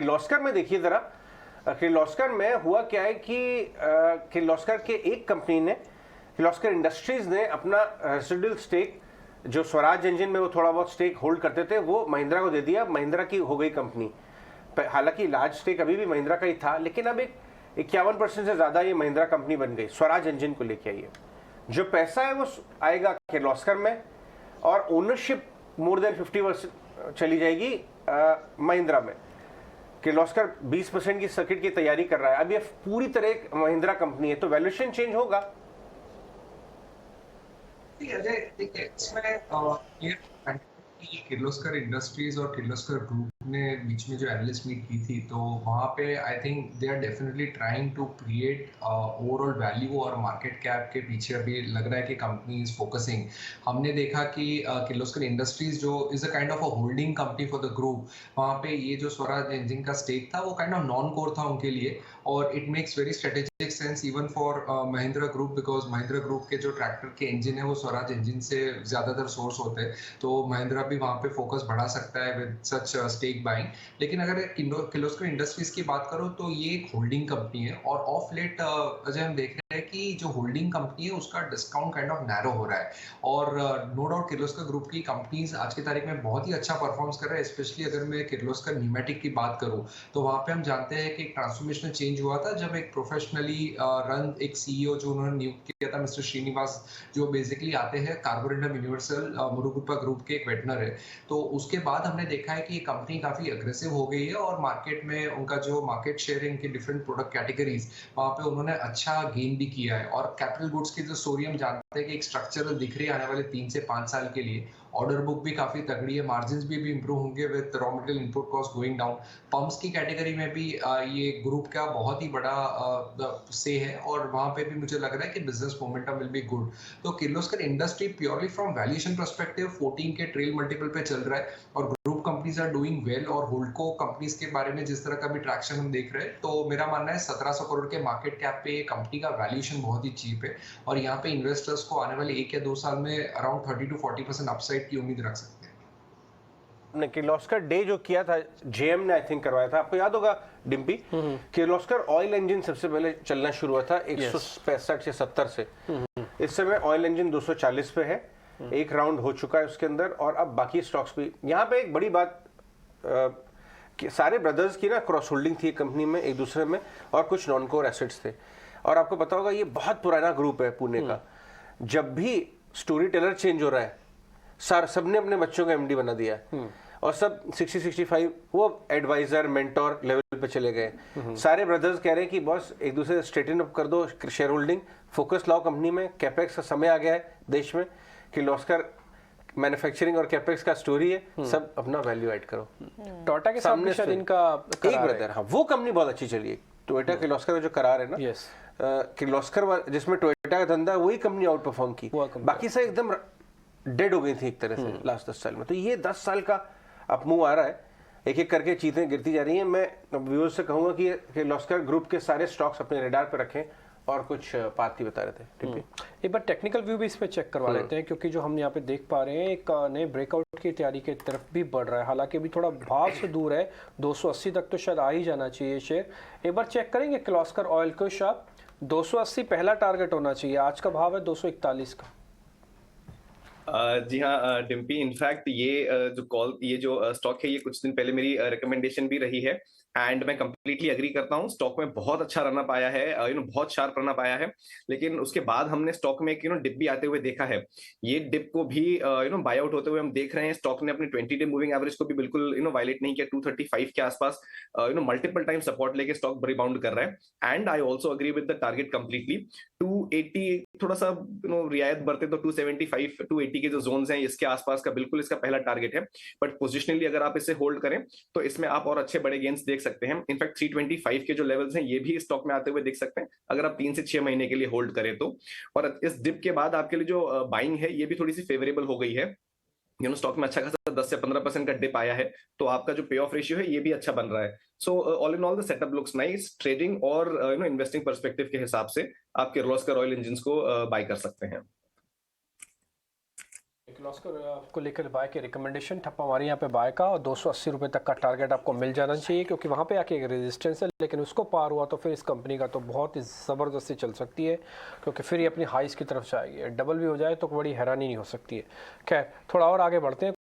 किर्लोस्कर में देखिए जरा, किर्लोस्कर में हुआ क्या है कि किर्लोस्कर के एक कंपनी ने, किर्लोस्कर इंडस्ट्रीज ने अपना रेसिडुअल स्टेक जो स्वराज इंजन में वो थोड़ा बहुत स्टेक होल्ड करते थे वो महिंद्रा को दे दिया। महिंद्रा की हो गई कंपनी। हालांकि लार्ज स्टेक अभी भी महिंद्रा का ही था, लेकिन अब एक 51% से ज्यादा ये महिंद्रा कंपनी बन गई, स्वराज इंजन को लेके आई है। जो पैसा है वो आएगा किर्लोस्कर में, और ओनरशिप मोर देन 50% चली जाएगी महिंद्रा में। किर्लोस्कर 20% की सर्किट की तैयारी कर रहा है। अब ये पूरी तरह एक महिंद्रा कंपनी है, तो वैल्यूएशन चेंज होगा। अजय देखिए, इसमें ये किर्लोस्कर इंडस्ट्रीज और किर्लोस्कर ग्रुप ने बीच में जो एनालिस्ट मीट की थी, तो वहाँ पे I think they are definitely trying to create overall value, और मार्केट कैप के पीछे अभी लग रहा है कि कंपनी इज फोकसिंग। हमने देखा कि किर्लोस्कर इंडस्ट्रीज जो is a kind of a holding company for the group, वहाँ पे ये जो स्वराज इंजन का स्टेक था वो काइंड ऑफ नॉन कोर था उनके लिए, और it makes very strategic sense even for Mahindra group, because Mahindra group के जो ट्रैक्टर के इंजन है वो स्वराज इंजन से ज्यादातर सोर्स होते हैं, तो महिंद्रा भी वहाँ पे फोकस बढ़ा सकता है विद सच स्टेक बाइंग। लेकिन अगर किर्लोस्कर इंडस्ट्रीज की बात करो तो ये एक होल्डिंग कंपनी है, और ऑफ लेट अजय हम देख रहे हैं कि जो होल्डिंग कंपनी है उसका डिस्काउंट काइंड ऑफ नैरो हो रहा है, और नो डाउट किर्लोस्कर ग्रुप की कंपनीज आज की तारीख में बहुत ही अच्छा परफॉर्म कर रहा है। स्पेशली अगर मैं किर्लोस्कर न्यूमेटिक की बात करूं, तो वहां पे हम जानते हैं कि एक ट्रांसफॉर्मेशनल चेंज हुआ था जब एक प्रोफेशनली रन एक सीईओ जो उन्होंने नियुक्त किया था, मिस्टर श्रीनिवास, जो बेसिकली आते हैं कार्बोरेंडम यूनिवर्सल मुरुगुप्ता ग्रुप के एक वेटनर है। तो उसके बाद हमने देखा है कि ये कंपनी काफी अग्रेसिव हो गई है, और मार्केट में उनका जो मार्केट शेयर है इनके डिफरेंट प्रोडक्ट कैटेगरीज, वहां पे उन्होंने अच्छा गेन भी किया है। और कैपिटल गुड्स की जो स्टोरी हम जानते हैं कि एक स्ट्रक्चरल दिख रही है आने वाले 3 से 5 साल के लिए। ऑर्डर बुक भी काफी तगड़ी है, मार्जिन्स भी इंप्रूव होंगे with raw material input cost going down. Pumps की कैटेगरी में भी ये ग्रुप का बहुत ही बड़ा से है, और वहां पे भी मुझे लग रहा है कि business momentum will be good. तो Kirloskar industry purely from valuation perspective 14 के ट्रेल मल्टीपल पे चल रहा है, और group companies are doing well, और होल्डको कंपनीज के बारे में जिस तरह का भी ट्रैक्शन हम देख रहे हैं, तो मेरा मानना है 1700 करोड़ के मार्केट कैप पे कंपनी का वैल्यूएशन बहुत ही चीप है, और यहाँ पे इन्वेस्टर्स को आने वाले 1 या 2 साल में अराउंड 30 to 40% अपसाइड की उम्मीद रख सकते हैं। ने किर्लोस्कर डे जो किया था जेएम ने आई थिंक करवाया था, आपको याद होगा डिम्पी, किर्लोस्कर ऑयल इंजन सबसे पहले चलना शुरू हुआ था 165 से 70 से। इस समय ऑयल इंजन 240 पे है, एक राउंड हो चुका है उसके अंदर, और अब बाकी स्टॉक्स भी। यहाँ पे एक बड़ी बात कि सारे ब्रदर्स की ना क्रॉस होल्डिंग थी कंपनी में एक दूसरे में, और कुछ नॉन कोर एसेट्स थे। और आपको पता होगा ये बहुत पुराना ग्रुप है पुणे का। जब भी स्टोरी टेलर चेंज हो रहा है, सबने अपने बच्चों का एमडी बना दिया, और सब 60-65 वो एडवाइजर मेंटोर लेवल पे चले गए। सारे ब्रदर्स कह रहे हैं कि बॉस एक दूसरे से स्ट्रेटन अप कर दो शेयर होल्डिंग, फोकस लाओ कंपनी में, कैपेक्स का समय आ गया है देश में। किर्लोस्कर मैन्युफैक्चरिंग और कैपेक्स का स्टोरी है, सब अपना वैल्यू ऐड करो। टोयोटा के सामने शायद इनका एक ब्रदर, हाँ वो कंपनी बहुत अच्छी चली है। टोयोटा किर्लोस्कर का जो करार है ना, किर्लोस्कर जिसमें टोयोटा का धंधा, वही कंपनी आउट परफॉर्म की, बाकी सब एकदम डेड हो गई थी एक तरह से लास्ट 10 साल में। तो ये 10 साल का अप मूव आ रहा है, एक एक करके चीजें गिरती जा रही हैं। मैं व्यूअर्स से कहूंगा कि किर्लोस्कर ग्रुप के सारे स्टॉक्स अपने रेडार पे रखें, और कुछ बात ही बता रहे थे। ठीक है, एक बार टेक्निकल व्यू भी इस पे चेक करवा लेते हैं, क्योंकि जो हम यहाँ पे देख पा रहे हैं एक नए ब्रेकआउट की तैयारी की तरफ भी बढ़ रहा है। हालांकि अभी थोड़ा भाव से दूर है, 280 तक तो शायद आ ही जाना चाहिए शेयर। एक बार चेक करेंगे किर्लोस्कर ऑयल को, शायद 280 पहला टारगेट होना चाहिए। आज का भाव है 241 का। जी हाँ डिम्पी, इनफैक्ट ये जो स्टॉक है ये कुछ दिन पहले मेरी रिकमेंडेशन भी रही है, एंड मैं कंप्लीटली एग्री करता हूँ। स्टॉक में बहुत अच्छा रन अप आया है, बहुत शार्प रन अप आया है, लेकिन उसके बाद हमने स्टॉक में एक डिप भी आते हुए देखा है। ये डिप को भी बाय आउट होते हुए हम देख रहे हैं। स्टॉक ने अपनी 20 डे मूविंग एवरेज को भी बिल्कुल वायलेट नहीं किया। 235 के आसपास मल्टीपल टाइम सपोर्ट लेके स्टॉक रिबाउंड कर रहा है, and I also agree with the target completely. 280 थोड़ा सा रियायत बरते तो 275 280 के जो जोन्स हैं इसके आसपास का बिल्कुल इसका पहला टारगेट है। बट पोजिशनली अगर आप इसे होल्ड करें तो इसमें आप और अच्छे बड़े गेन्स देख सकते हैं। इनफैक्ट 325 के जो लेवल्स हैं ये भी स्टॉक में आते हुए देख सकते हैं अगर आप 3 से 6 महीने के लिए होल्ड करें तो। और इस डिप के बाद आपके लिए जो बाइंग है ये भी थोड़ी सी फेवरेबल हो गई है। स्टॉक में अच्छा खासा 10 से 15% का डिप आया है, तो आपका जो पे ऑफ रेशियो है ये भी अच्छा बन रहा है। So all in all the setup looks nice. Trading और इन्वेस्टिंग पर्सपेक्टिव के हिसाब से आप किर्लोस्कर ऑयल इंजन्स को बाय कर सकते हैं। किर्लोस्कर को लेकर बाय के रिकमेंडेशन ठप्पा हमारे यहाँ पे बाय का, और 280 रुपये तक का टारगेट आपको मिल जाना चाहिए, क्योंकि वहाँ पे आके एक रेजिस्टेंस है, लेकिन उसको पार हुआ तो फिर इस कंपनी का तो बहुत ही ज़बरदस्ती चल सकती है, क्योंकि फिर ये अपनी हाइस की तरफ जाएगी। डबल भी हो जाए तो बड़ी हैरानी नहीं हो सकती है। खैर, थोड़ा और आगे बढ़ते हैं।